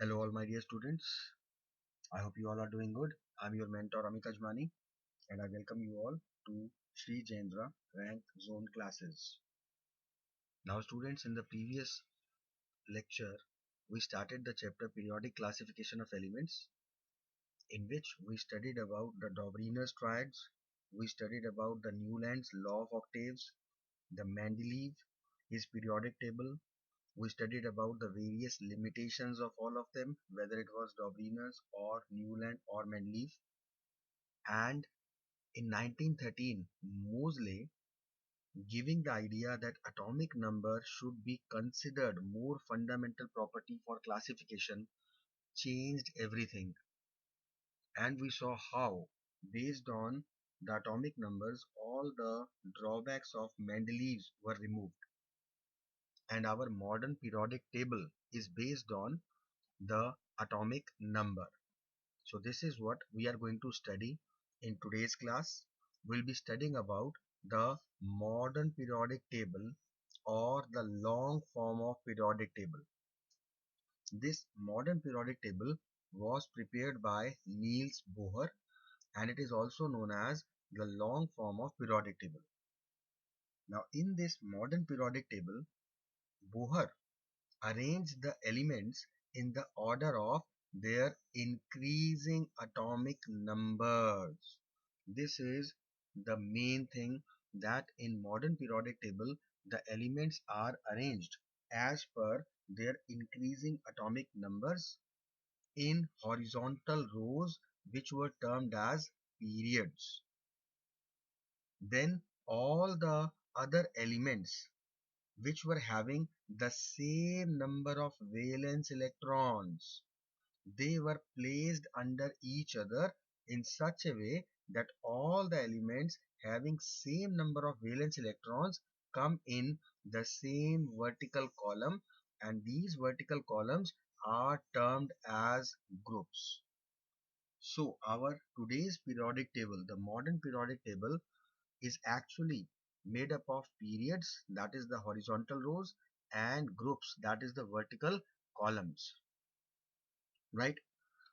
Hello, all my dear students. I hope you all are doing good. I'm your mentor Amit Ajmani, and I welcome you all to Sri Jendra Rank Zone classes. Now, students, in the previous lecture, we started the chapter Periodic Classification of Elements, in which we studied about the Dobryner's triads, we studied about the Newland's law of octaves, the Mendeleev, his periodic table. We studied about the various limitations of all of them, whether it was Dobryner's or Newland or Mendeleev. And in 1913, Moseley, giving the idea that atomic number should be considered more fundamental property for classification, changed everything. And we saw how, based on the atomic numbers, all the drawbacks of Mendeleev's were removed. And our modern periodic table is based on the atomic number. So this is what we are going to study in today's class. We'll be studying about the modern periodic table or the long form of periodic table. This modern periodic table was prepared by Niels Bohr, and it is also known as the long form of periodic table. Now in this modern periodic table, Bohr arranged the elements in the order of their increasing atomic numbers. This is the main thing, that in modern periodic table the elements are arranged as per their increasing atomic numbers in horizontal rows, which were termed as periods. Then all the other elements which were having the same number of valence electrons, they were placed under each other in such a way that all the elements having same number of valence electrons come in the same vertical column, and these vertical columns are termed as groups. So our today's periodic table, the modern periodic table, is actually made up of periods, that is the horizontal rows, and groups, that is the vertical columns. Right?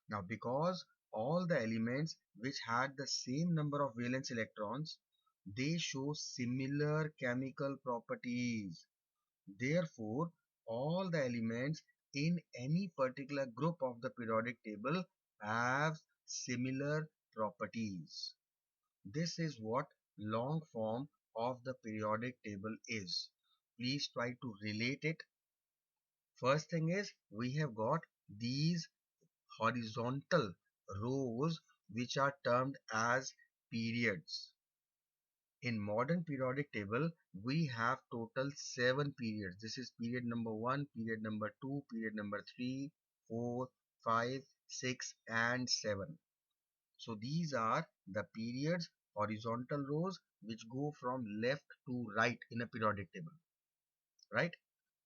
Now, because all the elements which had the same number of valence electrons, they show similar chemical properties. Therefore, all the elements in any particular group of the periodic table have similar properties. This is what long form of the periodic table is. Please try to relate it. First thing is, we have got these horizontal rows which are termed as periods. In modern periodic table, we have total 7 periods. This is period number 1, period number 2, period number 3, 4, 5, 6 and 7. So these are the periods, horizontal rows, which go from left to right in a periodic table. Right?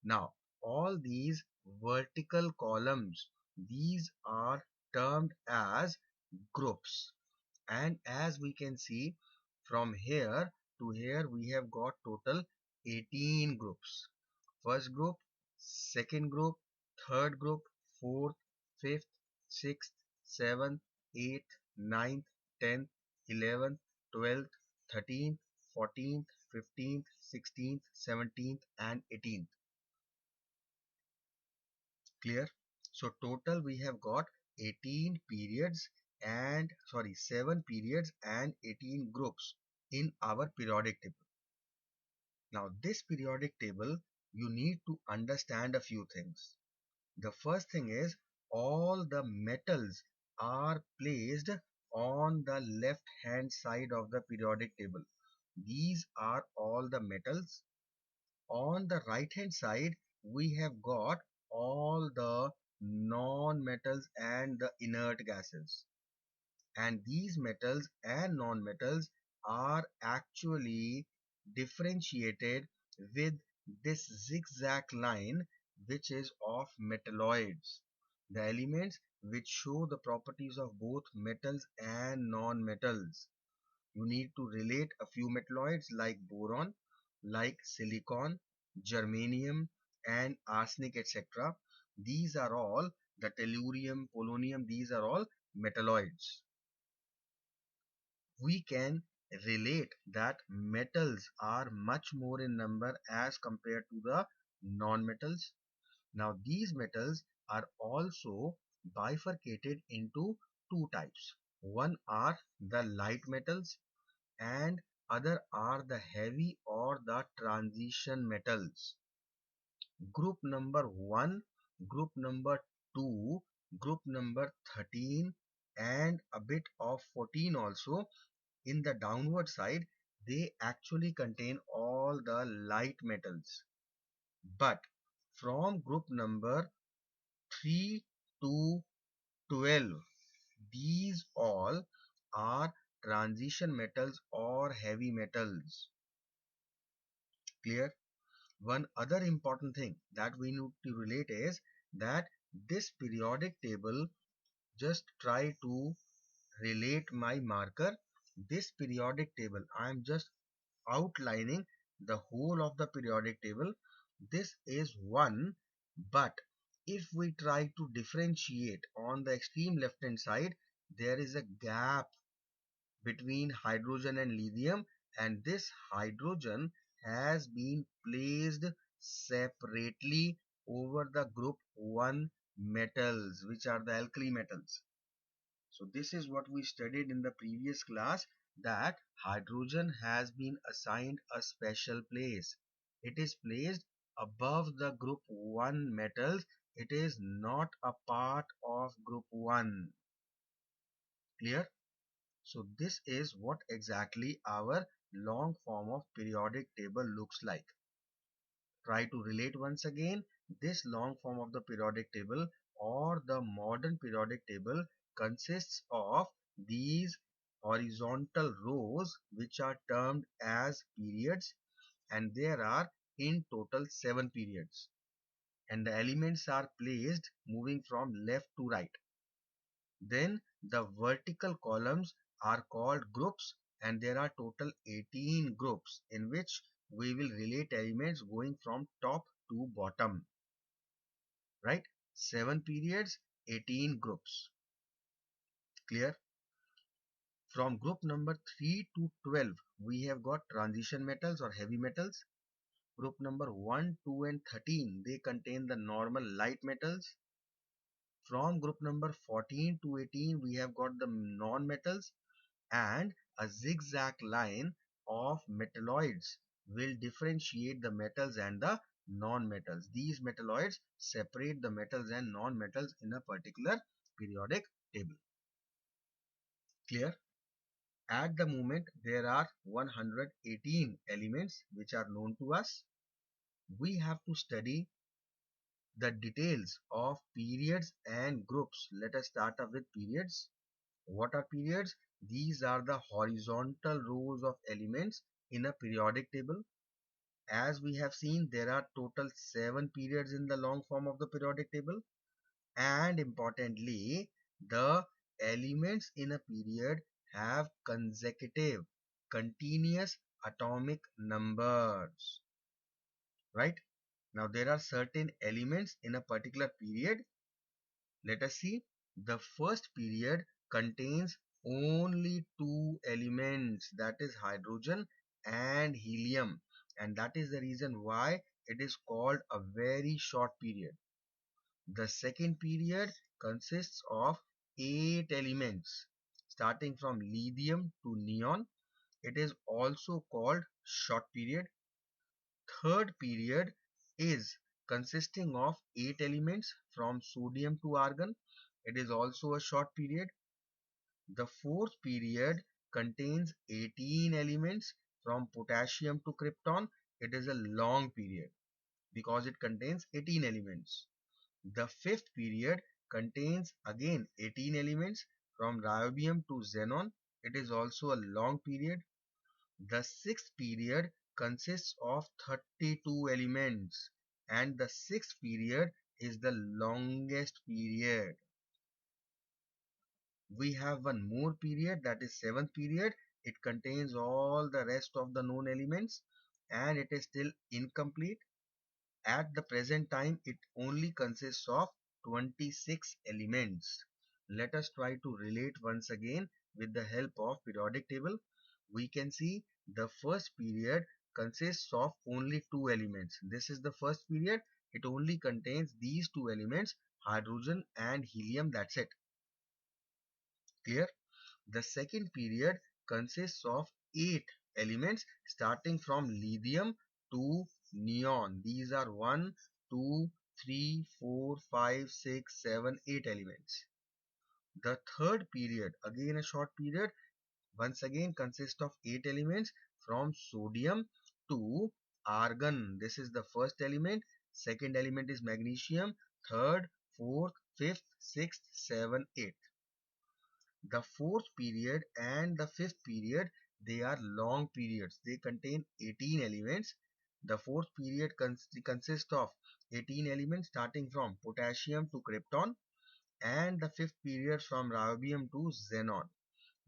Now, all these vertical columns, these are termed as groups. And as we can see, from here to here, we have got total 18 groups. First group, second group, third group, fourth, fifth, sixth, seventh, eighth, ninth, 10th, 11th, 12th, 13th, 14th, 15th, 16th, 17th and 18th. Clear? So total we have got 18 periods and 7 periods and 18 groups in our periodic table. Now this periodic table, you need to understand a few things. The first thing is, all the metals are placed on the left hand side of the periodic table. These are all the metals. On the right hand side, we have got all the non-metals and the inert gases. And these metals and non-metals are actually differentiated with this zigzag line, which is of metalloids, the elements which show the properties of both metals and non-metals. You need to relate a few metalloids like boron, like silicon, germanium, and arsenic, etc. These are all the tellurium, polonium, these are all metalloids. We can relate that metals are much more in number as compared to the non-metals. Now these metals are also bifurcated into two types. One are the light metals and other are the heavy or the transition metals. Group number 1, group number 2, group number 13 and a bit of 14 also, in the downward side they actually contain all the light metals. But from group number 3 to 12, these all are transition metals or heavy metals. Clear? One other important thing that we need to relate is that this periodic table, just try to relate my marker. This periodic table, I am just outlining the whole of the periodic table. This is one, but if we try to differentiate on the extreme left hand side, there is a gap between hydrogen and lithium, and this hydrogen has been placed separately over the group 1 metals, which are the alkali metals. So this is what we studied in the previous class, that hydrogen has been assigned a special place. It is placed above the group 1 metals. It is not a part of group 1. Clear? So this is what exactly our long form of periodic table looks like. Try to relate once again. This long form of the periodic table or the modern periodic table consists of these horizontal rows, which are termed as periods, and there are in total 7 periods, and the elements are placed moving from left to right. Then the vertical columns are called groups, and there are total 18 groups in which we will relate elements going from top to bottom. Right? 7 periods, 18 groups. Clear? From group number 3 to 12, we have got transition metals or heavy metals. Group number 1, 2 and 13, they contain the normal light metals. From group number 14 to 18, we have got the non-metals, and a zigzag line of metalloids will differentiate the metals and the non-metals. These metalloids separate the metals and non-metals in a particular periodic table. Clear? At the moment, there are 118 elements which are known to us. We have to study the details of periods and groups. Let us start up with periods. What are periods? These are the horizontal rows of elements in a periodic table. As we have seen, there are total 7 periods in the long form of the periodic table. And importantly, the elements in a period have consecutive, continuous atomic numbers. Right? Now, there are certain elements in a particular period. Let us see. The first period contains only two elements, that is hydrogen and helium, and that is the reason why it is called a very short period. The second period consists of 8 elements starting from lithium to neon. It is also called short period. Third period is consisting of 8 elements from sodium to argon. It is also a short period. The fourth period contains 18 elements from potassium to krypton. It is a long period because it contains 18 elements. The fifth period contains again 18 elements from niobium to xenon. It is also a long period. The sixth period consists of 32 elements, and the sixth period is the longest period. We have one more period, that is seventh period. It contains all the rest of the known elements and it is still incomplete. At the present time, it only consists of 26 elements. Let us try to relate once again with the help of periodic table. We can see the first period consists of only two elements. This is the first period. It only contains these two elements, hydrogen and helium. That's it. Clear? The second period consists of 8 elements starting from lithium to neon. These are 1, 2, 3, 4, 5, 6, 7, 8 elements. The third period, again a short period, once again consists of 8 elements from sodium to argon. This is the first element. Second element is magnesium. Third, fourth, fifth, sixth, seventh, eighth. The fourth period and the fifth period, they are long periods. They contain 18 elements. The fourth period consists of 18 elements starting from potassium to krypton, and the fifth period from niobium to xenon.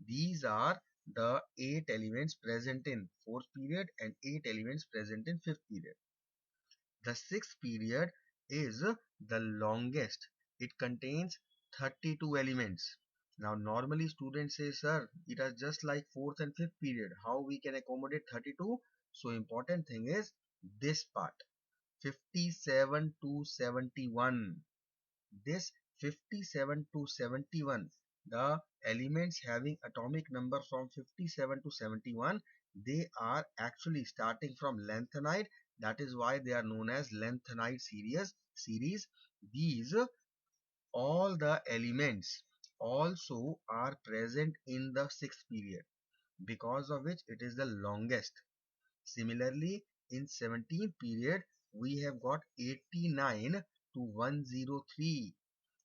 These are the 8 elements present in fourth period and 8 elements present in fifth period. The sixth period is the longest. It contains 32 elements. Now normally students say, sir, it is just like fourth and fifth period. How we can accommodate 32? So important thing is this part, 57 to 71. This 57 to 71, the elements having atomic number from 57 to 71, they are actually starting from lanthanide. That is why they are known as lanthanide series. These all the elements also are present in the sixth period, because of which it is the longest. Similarly, in 17th period, we have got 89 to 103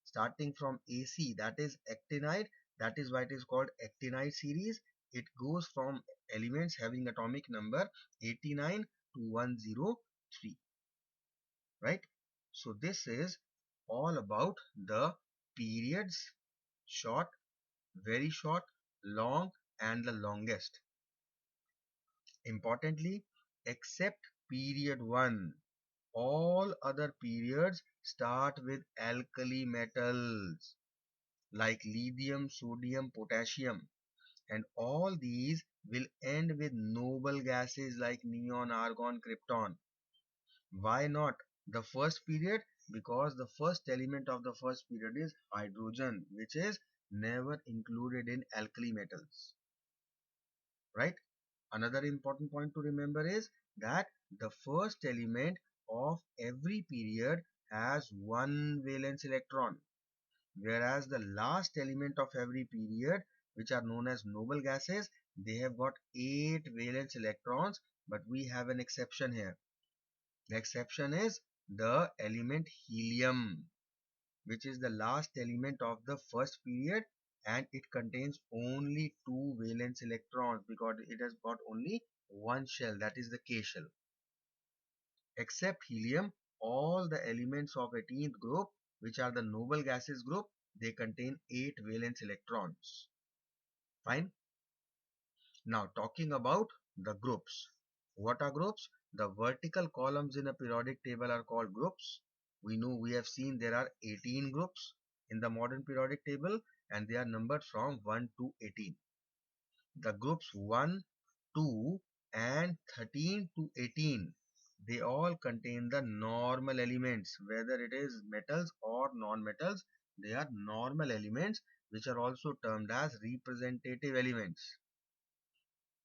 starting from AC, that is actinide. That is why it is called actinide series. It goes from elements having atomic number 89 to 103, right? So this is all about the periods: short, very short, long, and the longest. Importantly, except period 1, all other periods start with alkali metals like lithium, sodium, potassium, and all these will end with noble gases like neon, argon, krypton. Why not the first period? Because the first element of the first period is hydrogen, which is never included in alkali metals, right? Another important point to remember is that the first element of every period has one valence electron, whereas the last element of every period, which are known as noble gases, they have got 8 valence electrons. But we have an exception here. The exception is the element helium, which is the last element of the first period, and it contains only 2 valence electrons because it has got only one shell, that is the K shell. Except helium, all the elements of 18th group, which are the noble gases group, they contain 8 valence electrons. Fine. Now talking about the groups. What are groups? The vertical columns in a periodic table are called groups. We know, we have seen there are 18 groups in the modern periodic table, and they are numbered from 1 to 18. The groups 1, 2 and 13 to 18, they all contain the normal elements, whether it is metals or non-metals. They are normal elements, which are also termed as representative elements.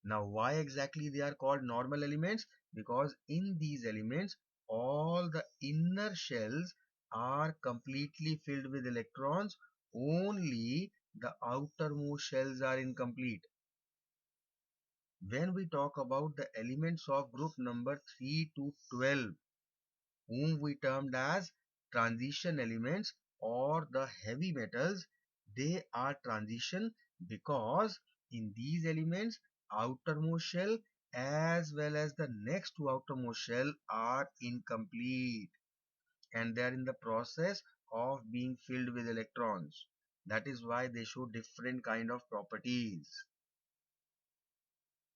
Now, why exactly they are called normal elements? Because in these elements, all the inner shells are completely filled with electrons. Only the outermost shells are incomplete. When we talk about the elements of group number 3 to 12, whom we termed as transition elements or the heavy metals, they are transition because in these elements, outermost shell as well as the next to outermost shell are incomplete, and they are in the process of being filled with electrons. That is why they show different kind of properties.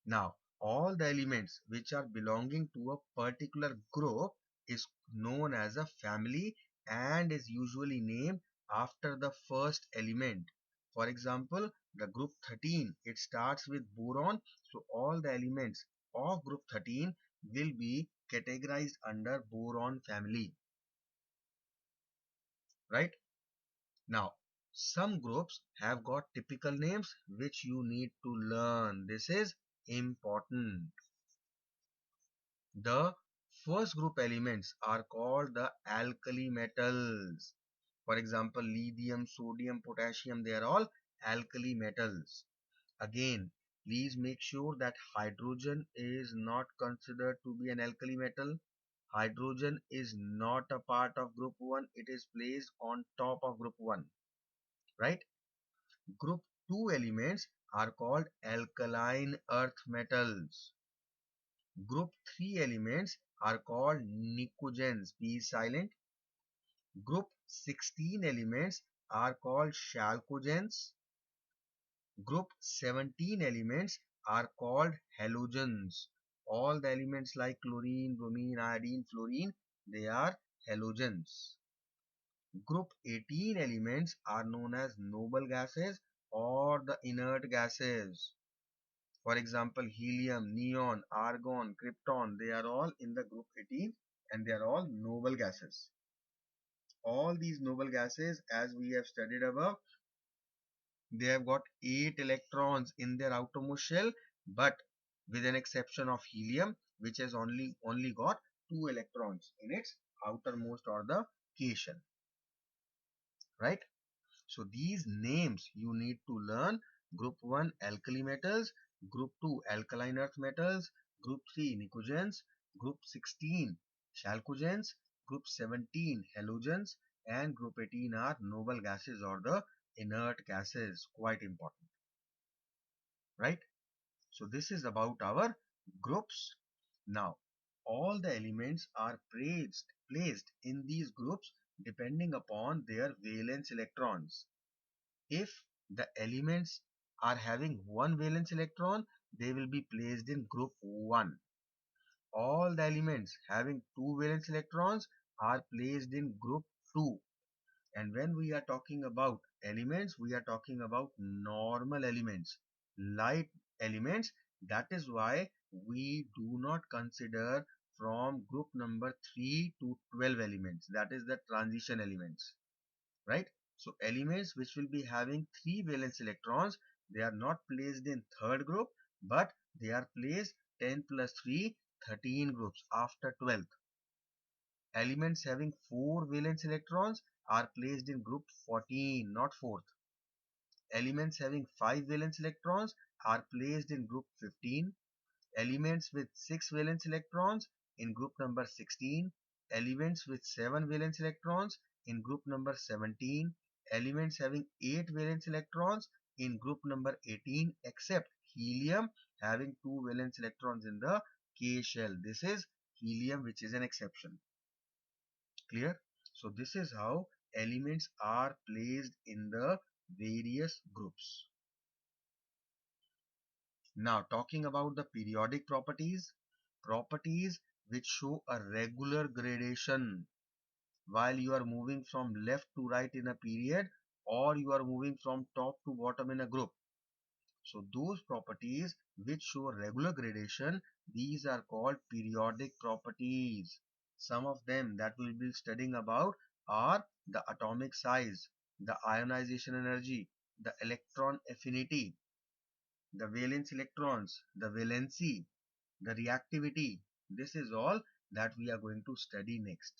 Now, all the elements which are belonging to a particular group is known as a family and is usually named after the first element. For example, the group 13, it starts with boron, so all the elements of group 13 will be categorized under boron family, right? Now, some groups have got typical names which you need to learn. This is important. The first group elements are called the alkali metals. For example, lithium, sodium, potassium, they are all alkali metals. Again, please make sure that hydrogen is not considered to be an alkali metal. Hydrogen is not a part of group 1. It is placed on top of group 1, right? Group 2 elements are called alkaline earth metals. Group 3 elements are called nicogens. P is silent. Group 16 elements are called chalcogens. Group 17 elements are called halogens. All the elements like chlorine, bromine, iodine, fluorine, they are halogens. Group 18 elements are known as noble gases or the inert gases. For example, helium, neon, argon, krypton, they are all in the group 18 and they are all noble gases. All these noble gases, as we have studied above, they have got 8 electrons in their outermost shell, but with an exception of helium, which has only got 2 electrons in its outermost or the K shell, right? So these names you need to learn. Group 1 alkali metals, Group 2 alkaline earth metals, Group 3 nicogens, Group 16 chalcogens, Group 17 halogens, and Group 18 are noble gases or the inert gases. Quite important, right? So this is about our groups. Now, all the elements are placed in these groups depending upon their valence electrons. If the elements are having one valence electron, they will be placed in group 1. All the elements having two valence electrons are placed in group 2. And when we are talking about elements, we are talking about normal elements, light elements. That is why we do not consider from group number 3 to 12 elements. That is the transition elements, right? So elements which will be having 3 valence electrons, they are not placed in third group, but they are placed 10 plus 3, 13 groups after 12th. Elements having 4 valence electrons are placed in group 14, not 4th. Elements having 5 valence electrons are placed in group 15. Elements with 6 valence electrons in group number 16. Elements with 7 valence electrons in group number 17. Elements having 8 valence electrons in group number 18, except helium having 2 valence electrons in the K shell. This is helium, which is an exception. Clear? So this is how elements are placed in the various groups. Now talking about the periodic properties, properties which show a regular gradation while you are moving from left to right in a period, or you are moving from top to bottom in a group. So those properties which show regular gradation, these are called periodic properties. Some of them that we'll be studying about are the atomic size, the ionization energy, the electron affinity, the valence electrons, the valency, the reactivity. This is all that we are going to study next.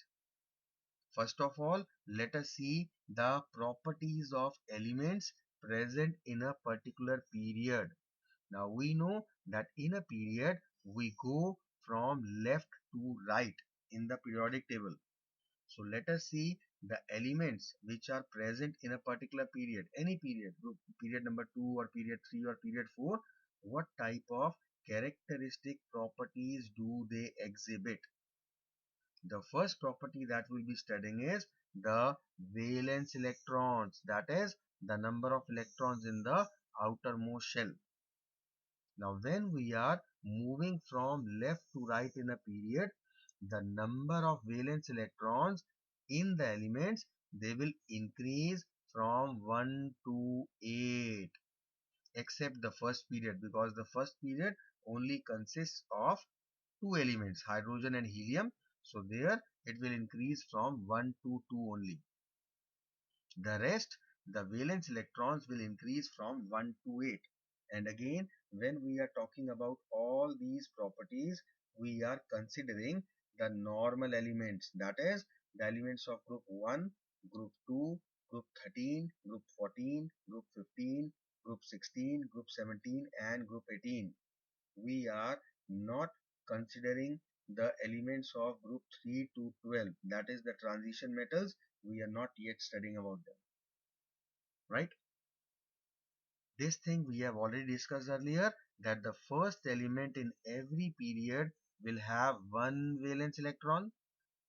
First of all, let us see the properties of elements present in a particular period. Now we know that in a period we go from left to right in the periodic table. So let us see the elements which are present in a particular period, any period, period number 2 or period 3 or period 4, what type of characteristic properties do they exhibit. The first property that we'll be studying is the valence electrons, that is the number of electrons in the outermost shell. Now when we are moving from left to right in a period, the number of valence electrons in the elements, they will increase from 1 to 8, except the first period, because the first period only consists of two elements, hydrogen and helium. So there it will increase from 1 to 2 only. The rest, the valence electrons will increase from 1 to 8. And again, when we are talking about all these properties, we are considering the normal elements, that is, the elements of group 1, group 2, group 13, group 14, group 15, group 16, group 17, and group 18. We are not considering the elements of group 3 to 12, that is the transition metals. We are not yet studying about them, right? This thing we have already discussed earlier, that the first element in every period will have one valence electron,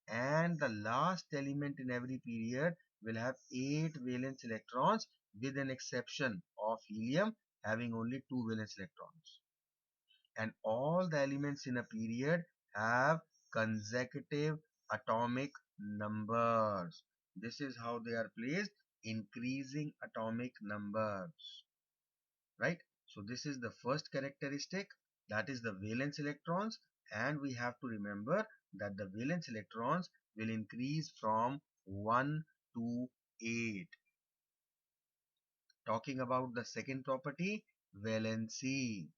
and the last element in every period will have 8 valence electrons, with an exception of helium having only 2 valence electrons. And all the elements in a period have consecutive atomic numbers. This is how they are placed, increasing atomic numbers, right? So this is the first characteristic, that is the valence electrons, and we have to remember that the valence electrons will increase from 1 to 8. Talking about the second property, valency.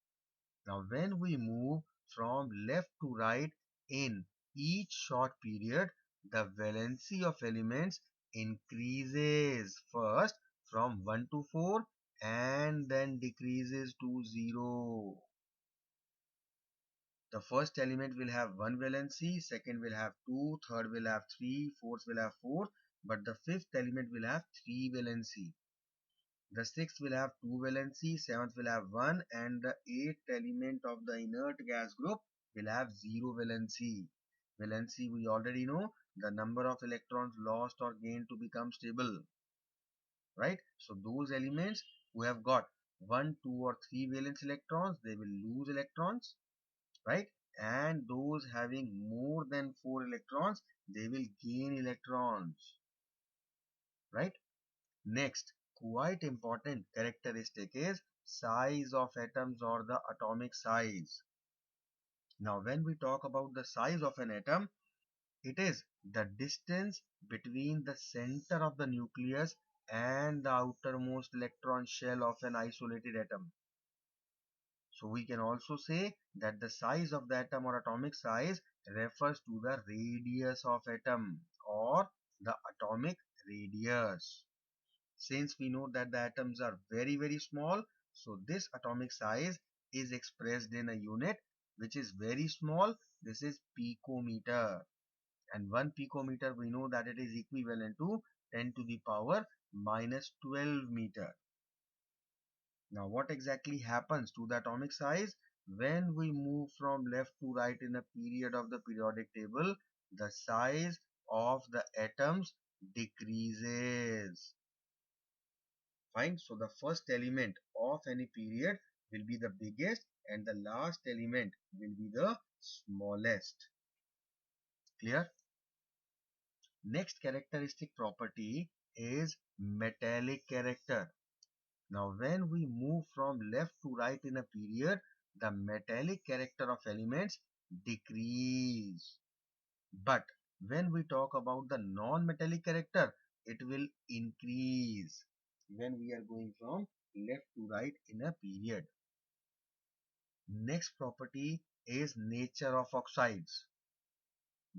Now when we move from left to right in each short period, the valency of elements increases first from 1 to 4 and then decreases to 0. The first element will have one valency, second will have two, third will have three, fourth will have four, but the fifth element will have three valency. The sixth will have two valency, seventh will have one, and the eighth element of the inert gas group will have zero valency. Valency we already know, the number of electrons lost or gained to become stable, right? So those elements who have got 1, 2 or 3 valence electrons, they will lose electrons, right? And those having more than 4 electrons, they will gain electrons, right? Next, quite important characteristic is size of atoms or the atomic size. Now when we talk about the size of an atom, it is the distance between the center of the nucleus and the outermost electron shell of an isolated atom. So we can also say that the size of the atom or atomic size refers to the radius of atom or the atomic radius. Since we know that the atoms are very small, so this atomic size is expressed in a unit which is very small. This is picometer, and 1 picometer we know that it is equivalent to 10 to the power minus 12 meter. Now what exactly happens to the atomic size? When we move from left to right in a period of the periodic table, the size of the atoms decreases. Fine. So the first element of any period will be the biggest and the last element will be the smallest. Clear? Next characteristic property is metallic character. Now when we move from left to right in a period, the metallic character of elements decrease. But when we talk about the non-metallic character, it will increase when we are going from left to right in a period. Next property is nature of oxides.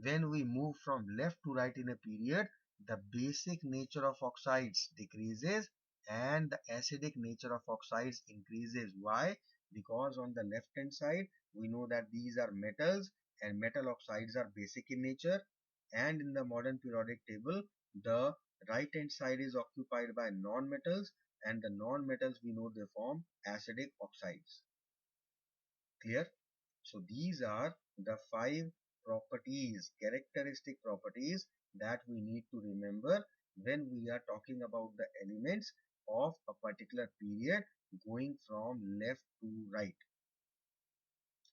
When we move from left to right in a period, the basic nature of oxides decreases and the acidic nature of oxides increases. Why? Because on the left hand side, we know that these are metals and metal oxides are basic in nature, and in the modern periodic table, the right hand side is occupied by non-metals, and the non-metals we know they form acidic oxides. Clear? So these are the five properties, characteristic properties that we need to remember when we are talking about the elements of a particular period going from left to right.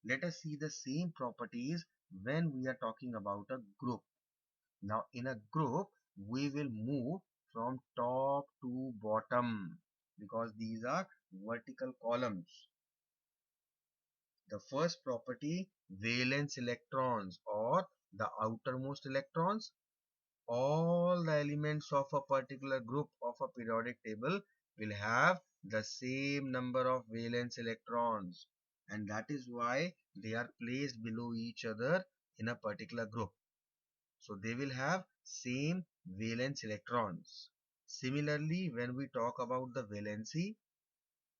Let us see the same properties when we are talking about a group. Now in a group, we will move from top to bottom because these are vertical columns. The first property, valence electrons or the outermost electrons. All the elements of a particular group of a periodic table will have the same number of valence electrons, and that is why they are placed below each other in a particular group. So they will have same valence electrons. Similarly, when we talk about the valency,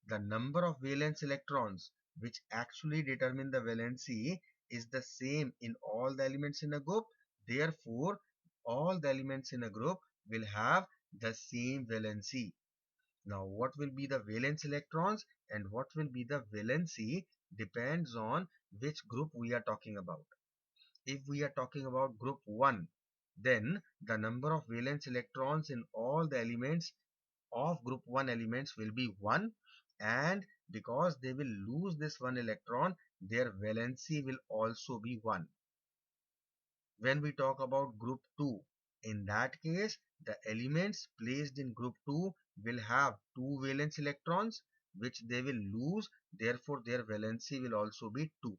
the number of valence electrons which actually determine the valency is the same in all the elements in a group. Therefore, all the elements in a group will have the same valency. Now, what will be the valence electrons and what will be the valency depends on which group we are talking about. If we are talking about group 1, then the number of valence electrons in all the elements of group 1 elements will be 1, and because they will lose this 1 electron, their valency will also be 1. When we talk about group 2, in that case the elements placed in group 2 will have 2 valence electrons which they will lose, therefore their valency will also be 2.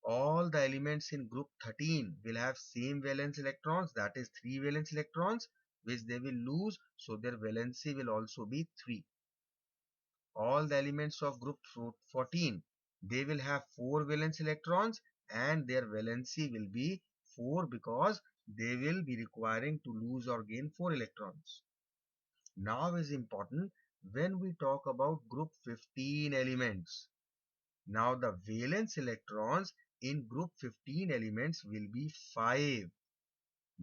All the elements in group 13 will have same valence electrons, that is 3 valence electrons, which they will lose, so their valency will also be 3. All the elements of group 14, they will have 4 valence electrons and their valency will be 4 because they will be requiring to lose or gain 4 electrons. Now is important when we talk about group 15 elements. Now the valence electrons in group 15 elements will be 5.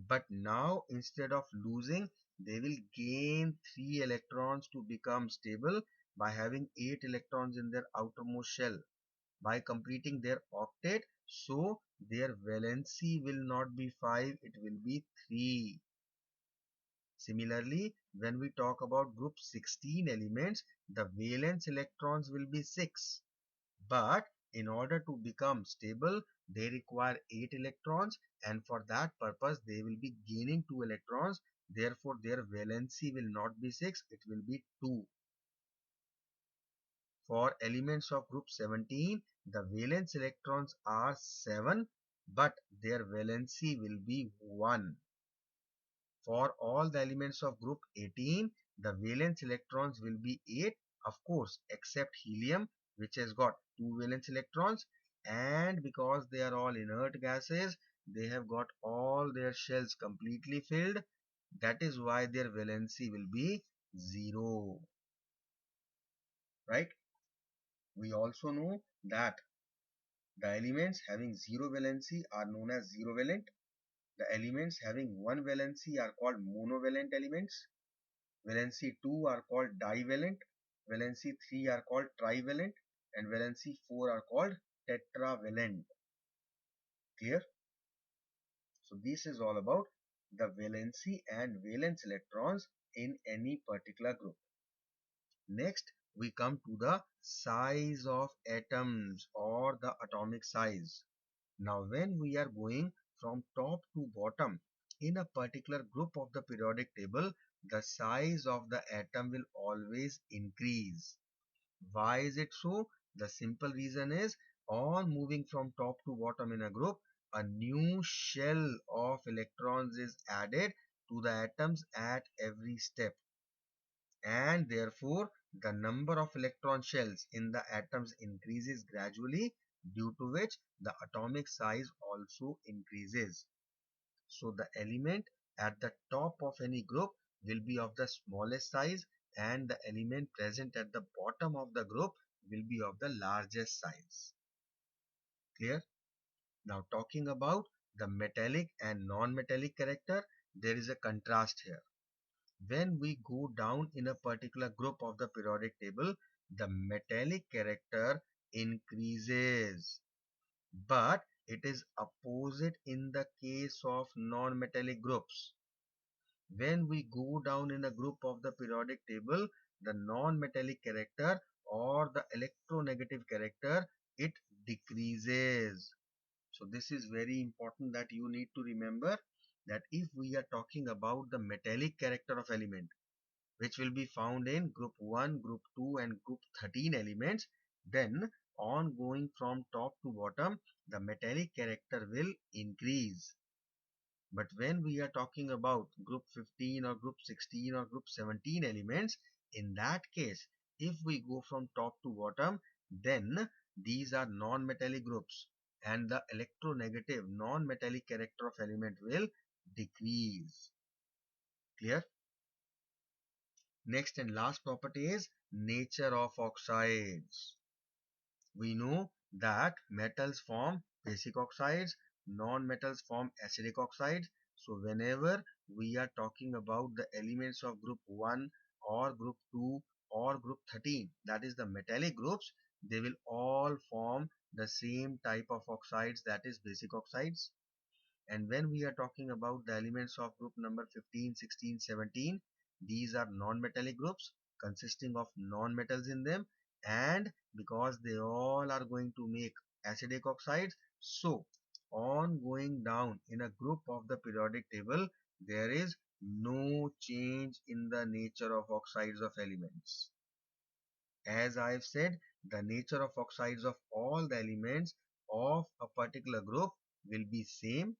But now instead of losing, they will gain 3 electrons to become stable by having 8 electrons in their outermost shell. By completing their octet, so their valency will not be 5, it will be 3. Similarly, when we talk about group 16 elements, the valence electrons will be 6. But in order to become stable, they require 8 electrons, and for that purpose they will be gaining 2 electrons. Therefore, their valency will not be 6, it will be 2. For elements of group 17, the valence electrons are 7, but their valency will be 1. For all the elements of group 18, the valence electrons will be 8, of course, except helium, which has got 2 valence electrons, and because they are all inert gases, they have got all their shells completely filled. That is why their valency will be 0. Right? We also know that the elements having 0 valency are known as zero valent. The elements having 1 valency are called monovalent elements. Valency 2 are called divalent, valency 3 are called trivalent, and valency 4 are called tetravalent. Clear? So this is all about the valency and valence electrons in any particular group. Next, we come to the size of atoms or the atomic size. Now, when we are going from top to bottom in a particular group of the periodic table, the size of the atom will always increase. Why is it so? The simple reason is on moving from top to bottom in a group, a new shell of electrons is added to the atoms at every step, and therefore the number of electron shells in the atoms increases gradually, due to which the atomic size also increases. So the element at the top of any group will be of the smallest size, and the element present at the bottom of the group will be of the largest size. Clear? Now talking about the metallic and non-metallic character, there is a contrast here. When we go down in a particular group of the periodic table, the metallic character increases, but it is opposite in the case of non-metallic groups. When we go down in a group of the periodic table, the non-metallic character or the electronegative character, it decreases. So this is very important that you need to remember that if we are talking about the metallic character of element, which will be found in group 1, group 2 and group 13 elements, then on going from top to bottom, the metallic character will increase. But when we are talking about group 15 or group 16 or group 17 elements, in that case, if we go from top to bottom, then these are non-metallic groups and the electronegative non-metallic character of element will decrease. Clear? Next and last property is nature of oxides. We know that metals form basic oxides, non-metals form acidic oxides. So whenever we are talking about the elements of group 1 or group 2 or group 13, that is the metallic groups, they will all form the same type of oxides, that is basic oxides. And when we are talking about the elements of group number 15, 16, 17, these are non-metallic groups consisting of non-metals in them. And because they all are going to make acidic oxides, so on going down in a group of the periodic table, there is no change in the nature of oxides of elements. As I've said, the nature of oxides of all the elements of a particular group will be same.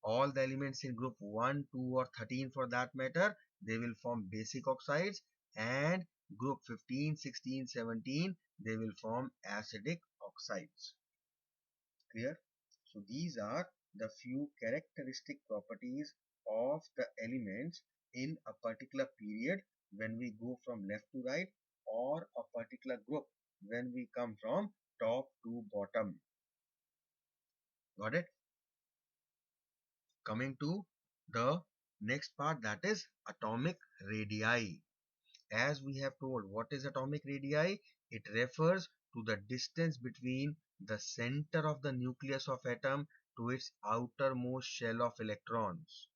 All the elements in group 1, 2 or 13 for that matter, they will form basic oxides, and group 15, 16, 17, they will form acidic oxides. Clear? So these are the few characteristic properties of the elements in a particular period when we go from left to right, or a particular group when we come from top to bottom. Got it? Coming to the next part, that is atomic radii. As we have told, what is atomic radii? It refers to the distance between the center of the nucleus of atom to its outermost shell of electrons.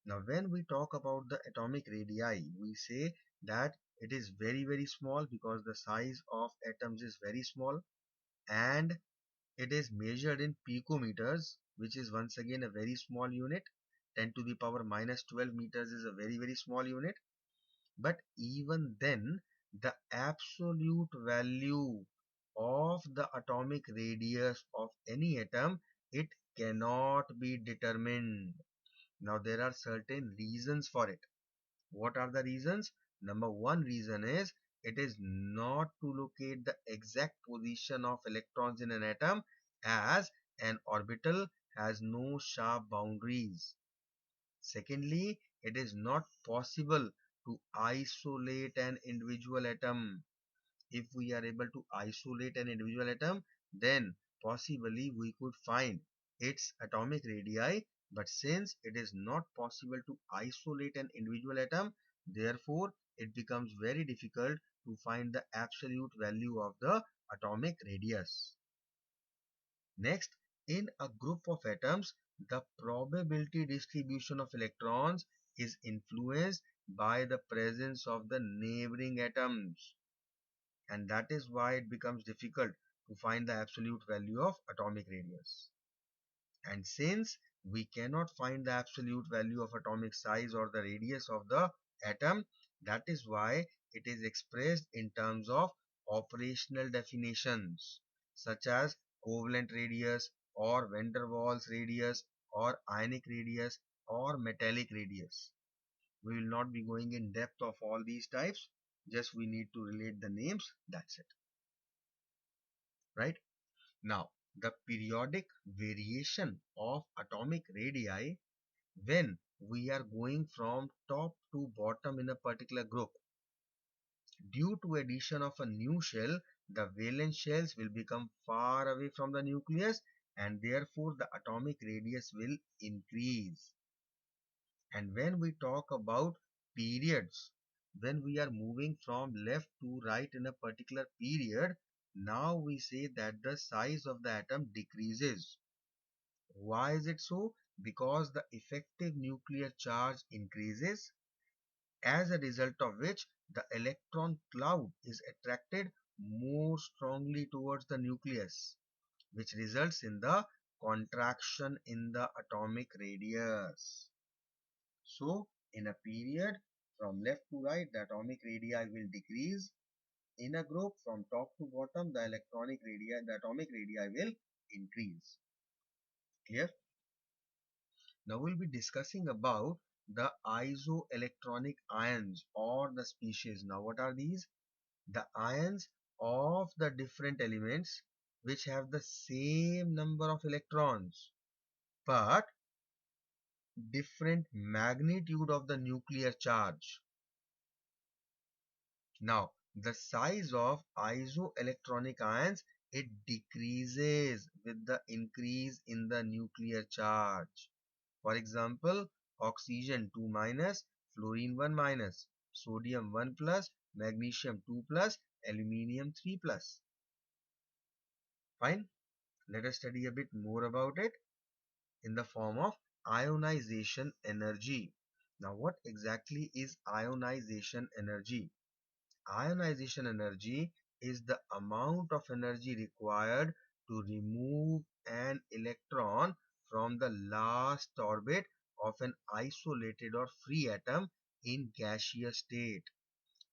Now when we talk about the atomic radii, we say that it is very small because the size of atoms is very small, and it is measured in picometers, which is once again a very small unit. 10 to the power minus 12 meters is a very small unit. But even then, the absolute value of the atomic radius of any atom, it cannot be determined. Now there are certain reasons for it. What are the reasons? Number one reason is it is not to locate the exact position of electrons in an atom, as an orbital has no sharp boundaries. Secondly, it is not possible to isolate an individual atom. If we are able to isolate an individual atom, then possibly we could find its atomic radii. But since it is not possible to isolate an individual atom, therefore it becomes very difficult to find the absolute value of the atomic radius. Next, in a group of atoms, the probability distribution of electrons is influenced by the presence of the neighboring atoms, and that is why it becomes difficult to find the absolute value of atomic radius. And since we cannot find the absolute value of atomic size or the radius of the atom, that is why it is expressed in terms of operational definitions such as covalent radius or van der Waals radius or ionic radius or metallic radius. We will not be going in depth of all these types, just we need to relate the names, that's it. Right? Now, the periodic variation of atomic radii when we are going from top to bottom in a particular group, due to addition of a new shell, the valence shells will become far away from the nucleus, and therefore the atomic radius will increase. And when we talk about periods, when we are moving from left to right in a particular period, now we say that the size of the atom decreases. Why is it so? Because the effective nuclear charge increases, as a result of which the electron cloud is attracted more strongly towards the nucleus. which results in the contraction in the atomic radius. So, in a period from left to right, the atomic radii will decrease. In a group from top to bottom, the atomic radii will increase. Clear? Now we'll be discussing about the isoelectronic ions or the species. Now what are these? The ions of the different elements which have the same number of electrons but different magnitude of the nuclear charge. Now, the size of isoelectronic ions, it decreases with the increase in the nuclear charge. For example, oxygen 2 minus, fluorine 1 minus, sodium 1 plus, magnesium 2 plus, aluminium 3 plus. Fine. Let us study a bit more about it in the form of ionization energy. Now, what exactly is ionization energy? Ionization energy is the amount of energy required to remove an electron from the last orbit of an isolated or free atom in gaseous state.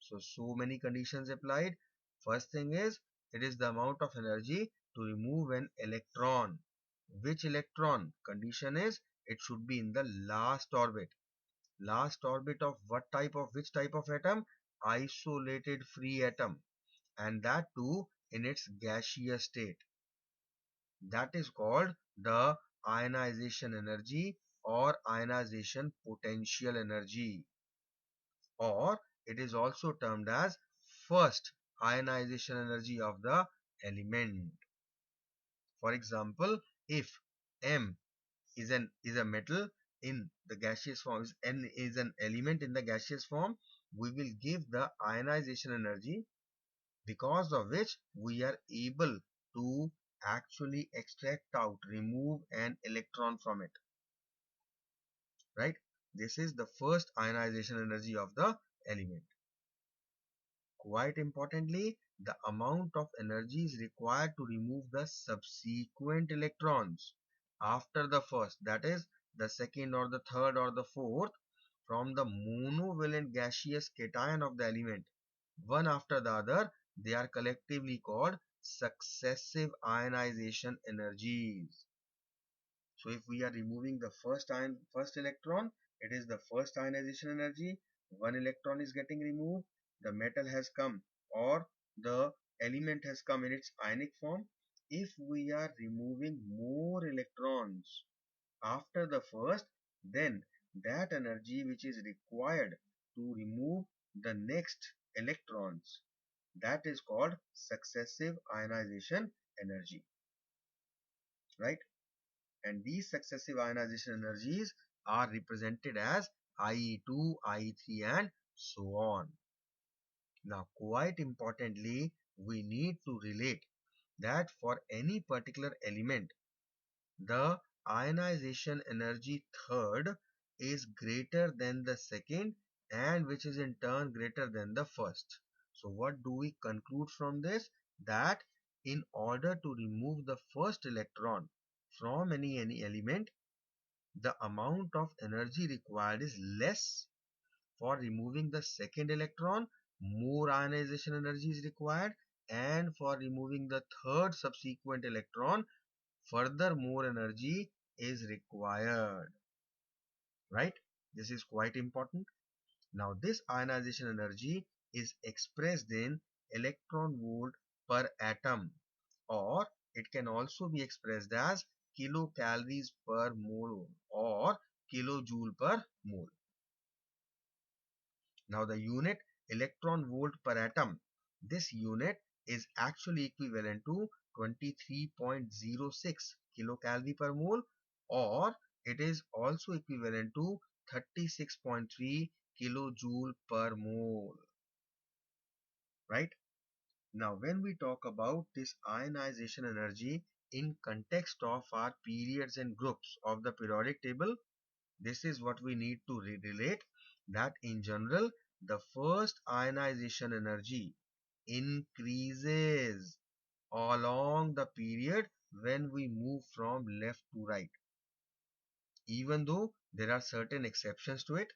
So many conditions applied. First thing is, it is the amount of energy to remove an electron. Which electron? Condition is, it should be in the last orbit. Last orbit of which type of atom? Isolated free atom, and that too in its gaseous state. That is called the ionization energy or ionization potential energy, or it is also termed as first ionization energy of the element. For example, if M is a metal in the gaseous form, N is an element in the gaseous form, we will give the ionization energy because of which we are able to actually remove an electron from it. Right? This is the first ionization energy of the element. Quite importantly, the amount of energy is required to remove the subsequent electrons after the first, that is the second or the third or the fourth, from the monovalent gaseous cation of the element, one after the other. They are collectively called successive ionization energies. So if we are removing the first electron, it is the first ionization energy. One electron is getting removed. The metal has come, or the element has come in its ionic form. If we are removing more electrons after the first, then that energy which is required to remove the next electrons, that is called successive ionization energy, right? And these successive ionization energies are represented as IE2, IE3 and so on. Now, quite importantly, we need to relate that for any particular element, the ionization energy third is greater than the second, and which is in turn greater than the first. So what do we conclude from this? That in order to remove the first electron from any element, the amount of energy required is less. For removing the second electron, more ionization energy is required, and for removing the third subsequent electron, further more energy is required, right? This is quite important. Now this ionization energy is expressed in electron volt per atom, or it can also be expressed as kilocalories per mole or kilojoule per mole. Now the unit electron volt per atom, this unit is actually equivalent to 23.06 kilocalorie per mole, or it is also equivalent to 36.3 kilojoule per mole, right? Now when we talk about this ionization energy in context of our periods and groups of the periodic table, this is what we need to relate, that in general the first ionization energy increases along the period when we move from left to right, even though there are certain exceptions to it.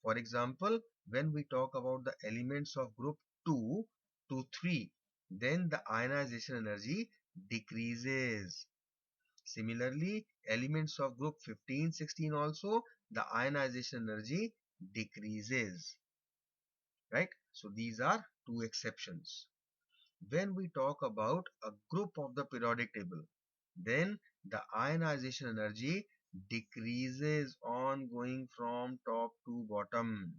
For example, when we talk about the elements of group 2 to 3, then the ionization energy decreases. Similarly, elements of group 15, 16 also, the ionization energy decreases, right? So these are two exceptions. When we talk about a group of the periodic table, then the ionization energy decreases on going from top to bottom.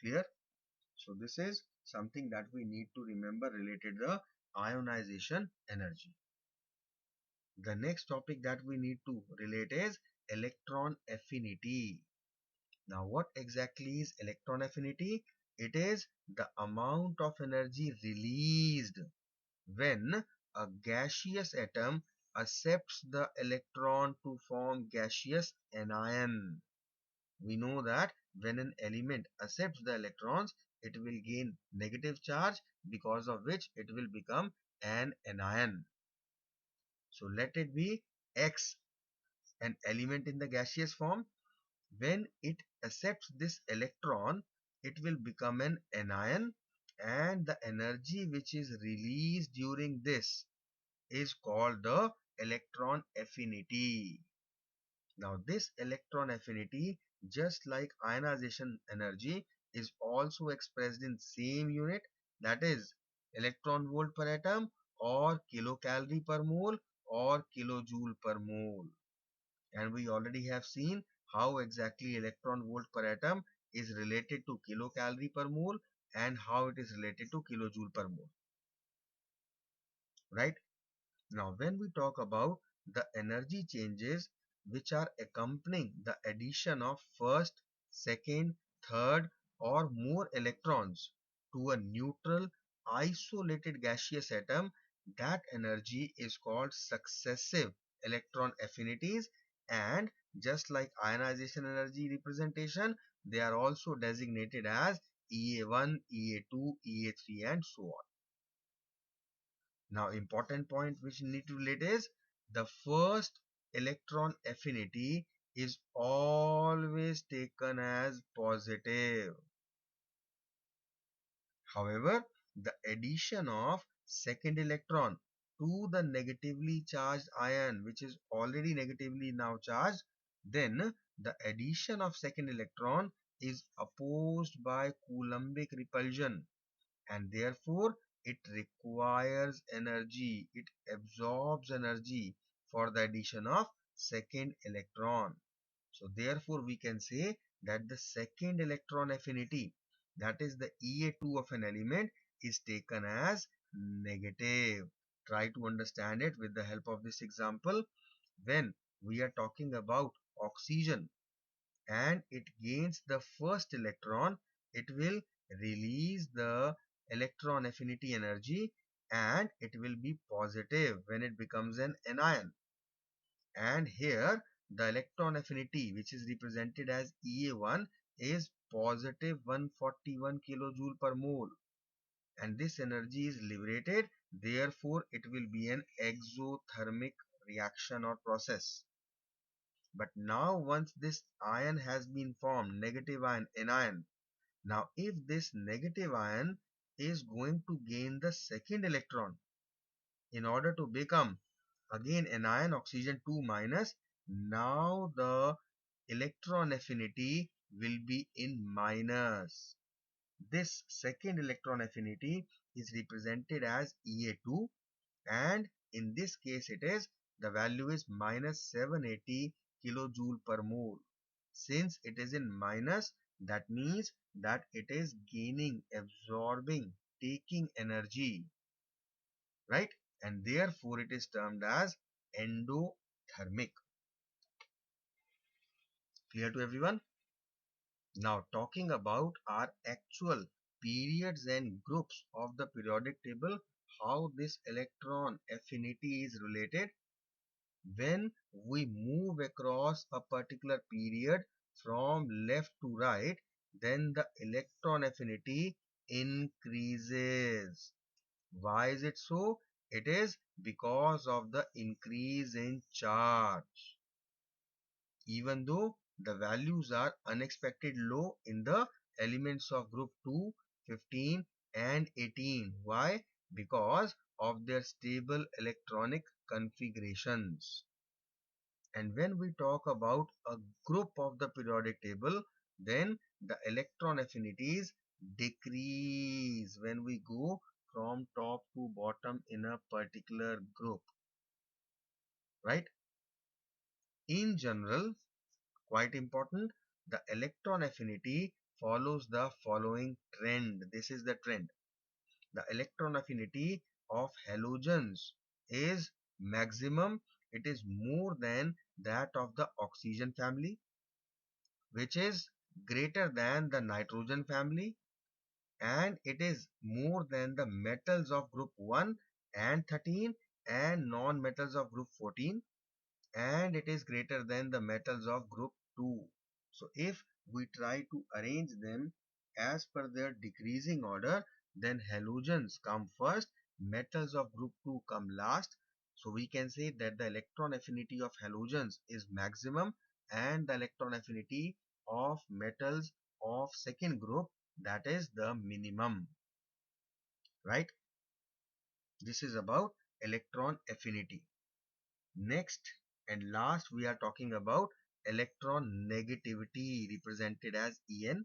Clear? So this is something that we need to remember related to the ionization energy. The next topic that we need to relate is electron affinity. Now, what exactly is electron affinity? It is the amount of energy released when a gaseous atom accepts the electron to form gaseous anion. We know that when an element accepts the electrons, it will gain negative charge, because of which it will become an anion. So let it be X, an element in the gaseous form. When it accepts this electron, it will become an anion, and the energy which is released during this is called the electron affinity. Now, this electron affinity, just like ionization energy, is also expressed in same unit, that is electron volt per atom, or kilocalorie per mole, or kilojoule per mole. And we already have seen how exactly electron volt per atom is related to kilocalorie per mole and how it is related to kilojoule per mole, right? Now, when we talk about the energy changes which are accompanying the addition of first, second, third, or more electrons to a neutral isolated gaseous atom, that energy is called successive electron affinities. And just like ionization energy representation, they are also designated as EA1, EA2, EA3, and so on. Now, important point which you need to relate is the first electron affinity is always taken as positive. However, the addition of second electron to the negatively charged ion, which is already negatively now charged, then the addition of second electron is opposed by Coulombic repulsion, and therefore it requires energy, it absorbs energy for the addition of second electron. So therefore we can say that the second electron affinity, that is the EA2 of an element, is taken as negative. Try to understand it with the help of this example. When we are talking about oxygen and it gains the first electron, it will release the electron affinity energy, and it will be positive when it becomes an anion. And here the electron affinity, which is represented as EA1, is positive 141 kilojoule per mole, and this energy is liberated. Therefore it will be an exothermic reaction or process. But now once this ion has been formed, negative ion, anion, now if this negative ion is going to gain the second electron in order to become again anion, oxygen 2 minus, now the electron affinity will be in minus. This second electron affinity is represented as EA2, and in this case it is, the value is minus 780 kilojoule per mole. Since it is in minus, that means that it is gaining, absorbing, taking energy, right? And therefore it is termed as endothermic. Clear to everyone? Now, talking about our actual periods and groups of the periodic table, how this electron affinity is related. When we move across a particular period from left to right, then the electron affinity increases. Why is it so? It is because of the increase in charge, even though the values are unexpected low in the elements of group 2, 15 and 18. Why? Because of their stable electronic configurations. And when we talk about a group of the periodic table, then the electron affinities decrease when we go from top to bottom in a particular group, right? In general, quite important, the electron affinity follows the following trend. This is the trend. The electron affinity of halogens is maximum. It is more than that of the oxygen family, which is greater than the nitrogen family, and it is more than the metals of group 1 and 13 and non-metals of group 14, and it is greater than the metals of group 2. So if we try to arrange them as per their decreasing order, then halogens come first, metals of group 2 come last. So we can say that the electron affinity of halogens is maximum and the electron affinity of metals of second group, that is the minimum, right? This is about electron affinity. Next and last, we are talking about electron negativity, represented as En.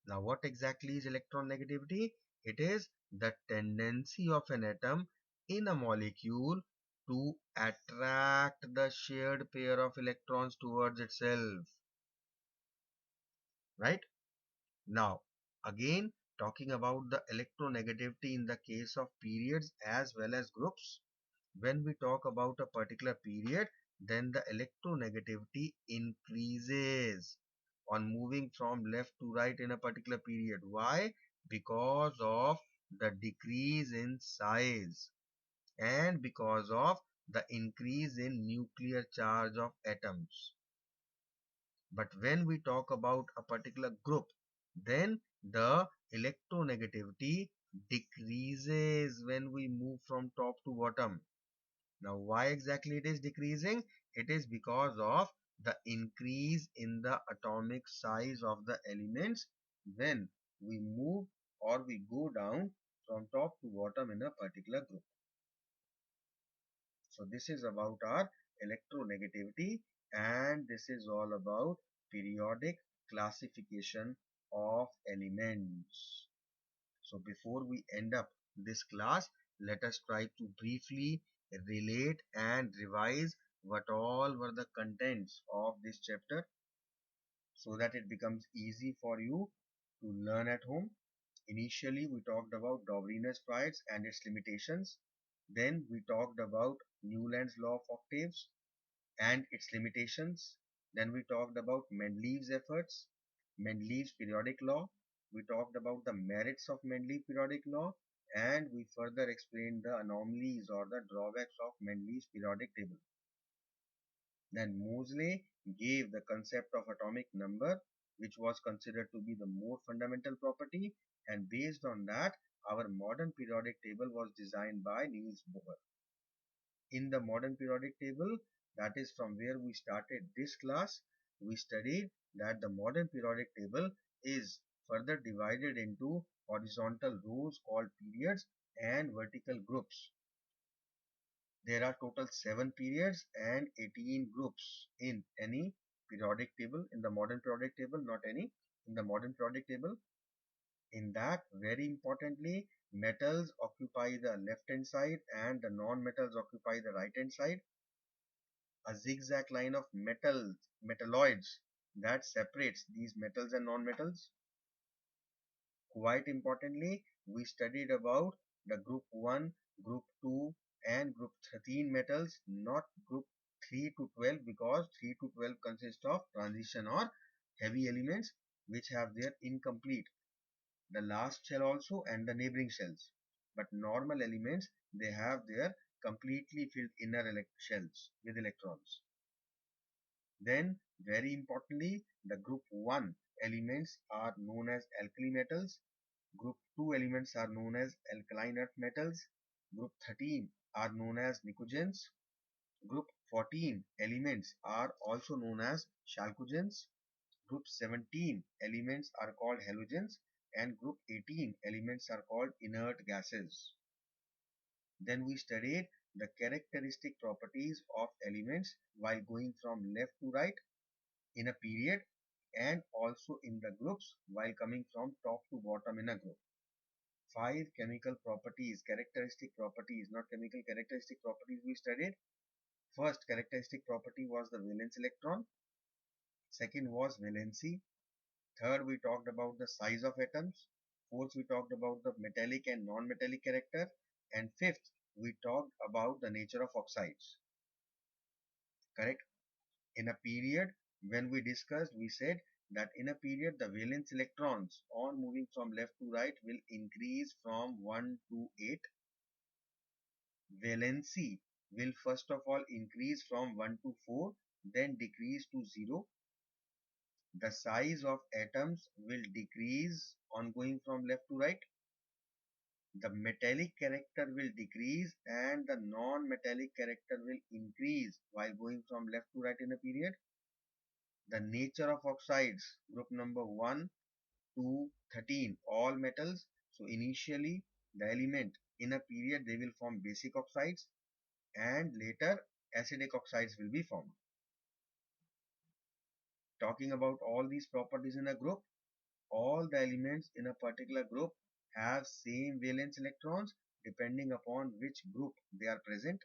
Now, what exactly is electron negativity? It is the tendency of an atom in a molecule to attract the shared pair of electrons towards itself, right? Now, again, talking about the electronegativity in the case of periods as well as groups. When we talk about a particular period, then the electronegativity increases on moving from left to right in a particular period. Why? Because of the decrease in size and because of the increase in nuclear charge of atoms. But when we talk about a particular group, then the electronegativity decreases when we move from top to bottom. Now, why exactly it is decreasing? It is because of the increase in the atomic size of the elements when we move or we go down from top to bottom in a particular group. So this is about our electronegativity, and this is all about periodic classification of elements. So before we end up this class, let us try to briefly relate and revise what all were the contents of this chapter so that it becomes easy for you to learn at home. Initially, we talked about Dobrinus-Price and its limitations. Then we talked about Newland's law of octaves and its limitations. Then we talked about Mendeleev's efforts, Mendeleev's periodic law. We talked about the merits of Mendeleev periodic law, and we further explained the anomalies or the drawbacks of Mendeleev's periodic table. Then Moseley gave the concept of atomic number, which was considered to be the more fundamental property, and based on that, our modern periodic table was designed by Niels Bohr. In the modern periodic table, that is from where we started this class, we studied that the modern periodic table is further divided into horizontal rows called periods and vertical groups. There are total 7 periods and 18 groups in any periodic table, in the modern periodic table, not any, in the modern periodic table. In that, very importantly, metals occupy the left hand side and the non-metals occupy the right hand side. A zigzag line of metalloids that separates these metals and non-metals. Quite importantly, we studied about the group 1, group 2 and group 13 metals, not group 3 to 12, because 3 to 12 consist of transition or heavy elements which have their incomplete, the last shell also and the neighboring shells. But normal elements, they have their completely filled inner shells with electrons. Then, very importantly, the group 1 elements are known as alkali metals. Group 2 elements are known as alkaline earth metals. Group 13 are known as nicogens. Group 14 elements are also known as chalcogens. Group 17 elements are called halogens, and group 18 elements are called inert gases. Then we studied the characteristic properties of elements while going from left to right in a period, and also in the groups while coming from top to bottom in a group. Five chemical properties, characteristic properties, not chemical, characteristic properties we studied. First characteristic property was the valence electron. Second was valency. Third, we talked about the size of atoms. Fourth, we talked about the metallic and non-metallic character. And fifth, we talked about the nature of oxides. Correct? In a period, when we discussed, we said that in a period, the valence electrons on moving from left to right will increase from 1 to 8. Valency will first of all increase from 1 to 4, then decrease to 0. The size of atoms will decrease on going from left to right. The metallic character will decrease and the non-metallic character will increase while going from left to right in a period. The nature of oxides, group number 1 to 13, all metals. So initially the element in a period they will form basic oxides, and later acidic oxides will be formed. Talking about all these properties in a group, all the elements in a particular group have same valence electrons depending upon which group they are present.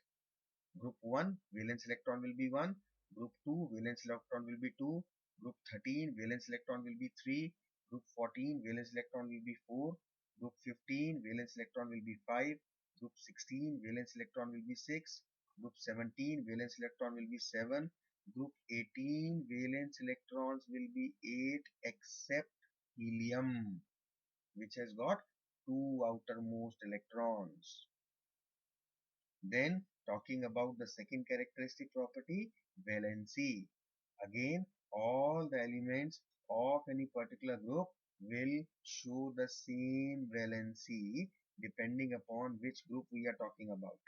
Group 1 valence electron will be 1, group 2 valence electron will be 2, group 13 valence electron will be 3, group 14 valence electron will be 4, group 15 valence electron will be 5, group 16 valence electron will be 6, group 17 valence electron will be 7, group 18 valence electrons will be 8 except helium, which has got two outermost electrons. Then talking about the second characteristic property, valency. Again, all the elements of any particular group will show the same valency depending upon which group we are talking about.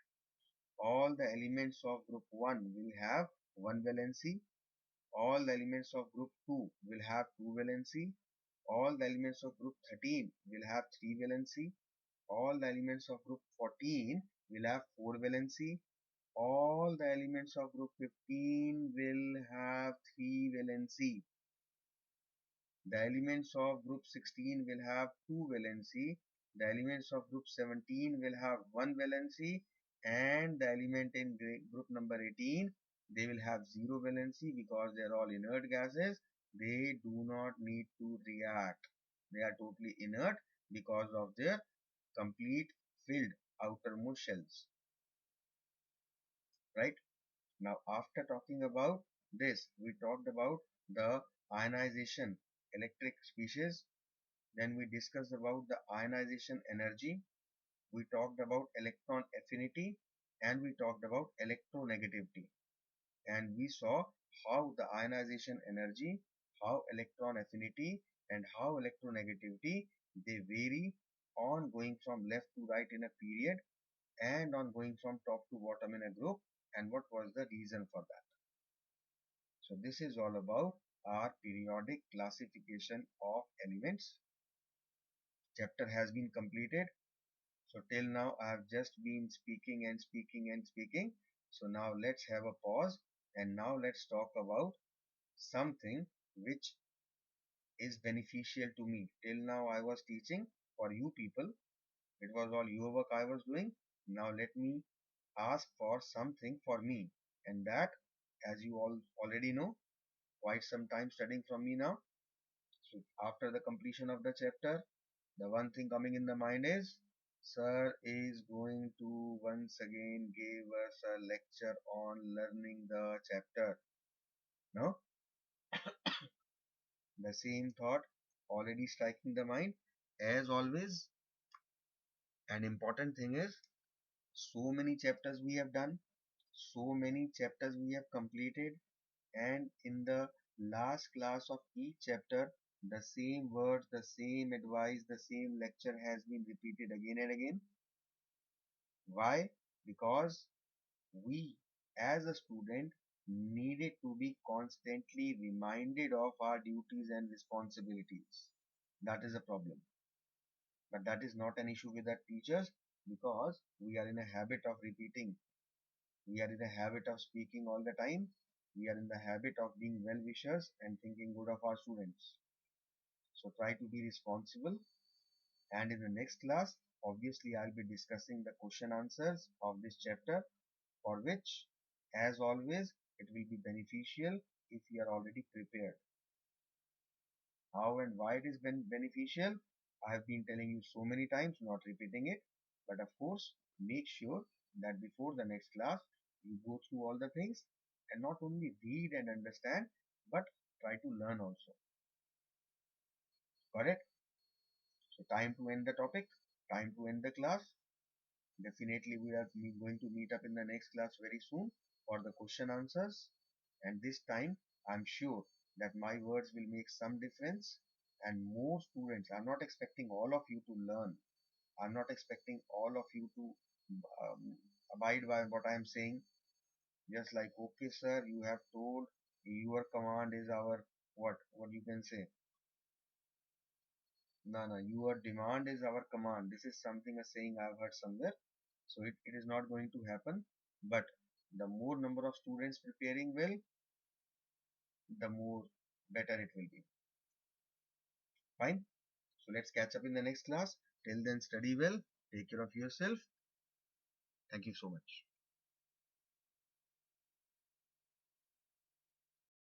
All the elements of group 1 will have 1 valency. All the elements of group 2 will have 2 valency. All the elements of group 13 will have 3 valency. All the elements of group 14 will have 4 valency. All the elements of group 15 will have 3 valency. The elements of group 16 will have 2 valency. The elements of group 17 will have 1 valency, and the element in group number 18, they will have 0 valency because they are all inert gases. They do not need to react. They are totally inert because of their complete filled outermost shells. Right? Now, after talking about this, we talked about the ionization electric species. Then we discussed about the ionization energy. We talked about electron affinity, and we talked about electronegativity. And we saw how the ionization energy, how electron affinity, and how electronegativity, they vary on going from left to right in a period and on going from top to bottom in a group, and what was the reason for that. So this is all about our periodic classification of elements. Chapter has been completed. So till now I have just been speaking and speaking and speaking. So now let's have a pause, and now let's talk about something which is beneficial to me. Till now I was teaching for you people. It was all your work I was doing. Now let me ask for something for me, and that, as you all already know, quite some time studying from me now. So after the completion of the chapter, the one thing coming in the mind is, sir is going to once again give us a lecture on learning the chapter. No? The same thought already striking the mind. As always, an important thing is, so many chapters we have done, so many chapters we have completed, and in the last class of each chapter, the same words, the same advice, the same lecture has been repeated again and again. Why? because we as a student needed to be constantly reminded of our duties and responsibilities. That is a problem. But that is not an issue with our teachers because we are in a habit of repeating. We are in a habit of speaking all the time. We are in the habit of being well wishers and thinking good of our students. So try to be responsible. And in the next class, obviously, I'll be discussing the question answers of this chapter, for which, as always, it will be beneficial if you are already prepared. How and why it is beneficial, I have been telling you so many times, not repeating it. But of course, make sure that before the next class, you go through all the things and not only read and understand, but try to learn also. Correct? So time to end the topic, time to end the class. Definitely we are going to meet up in the next class very soon for the question answers. And this time I'm sure that my words will make some difference and more students. I'm not expecting all of you to learn. I'm not expecting all of you to um, abide by what I am saying. Just like, okay, sir, you have told your command is our what you can say. No, no, your demand is our command. This is something a saying I've heard somewhere. So it is not going to happen. But the more number of students preparing well, the more better it will be. Fine. So let's catch up in the next class. Till then, study well. Take care of yourself. Thank you so much.